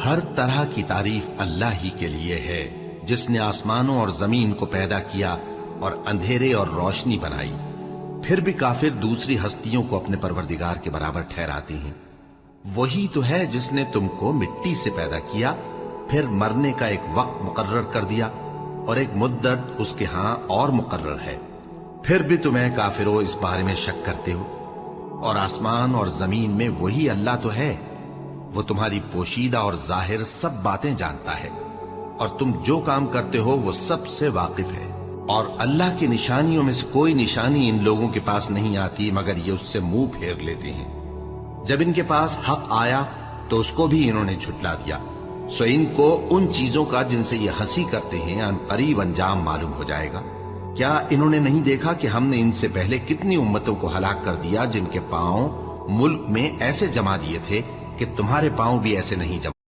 ہر طرح کی تعریف اللہ ہی کے لیے ہے، جس نے آسمانوں اور زمین کو پیدا کیا اور اندھیرے اور روشنی بنائی۔ پھر بھی کافر دوسری ہستیوں کو اپنے پروردگار کے برابر ٹھہراتے ہیں۔ وہی تو ہے جس نے تم کو مٹی سے پیدا کیا، پھر مرنے کا ایک وقت مقرر کر دیا اور ایک مدت اس کے ہاں اور مقرر ہے، پھر بھی تمہیں کافروں اس بارے میں شک کرتے ہو۔ اور آسمان اور زمین میں وہی اللہ تو ہے، وہ تمہاری پوشیدہ اور ظاہر سب باتیں جانتا ہے، اور تم جو کام کرتے ہو وہ سب سے واقف ہے۔ اور اللہ کی نشانیوں میں سے کوئی نشانی ان لوگوں کے پاس نہیں آتی مگر یہ اس سے منہ پھیر لیتے ہیں۔ جب ان کے پاس حق آیا تو اس کو بھی انہوں نے جھٹلا دیا، سو ان کو ان چیزوں کا جن سے یہ ہنسی کرتے ہیں ان قریب انجام معلوم ہو جائے گا۔ کیا انہوں نے نہیں دیکھا کہ ہم نے ان سے پہلے کتنی امتوں کو ہلاک کر دیا جن کے پاؤں ملک میں ایسے جما دیے تھے کہ تمہارے پاؤں بھی ایسے نہیں جما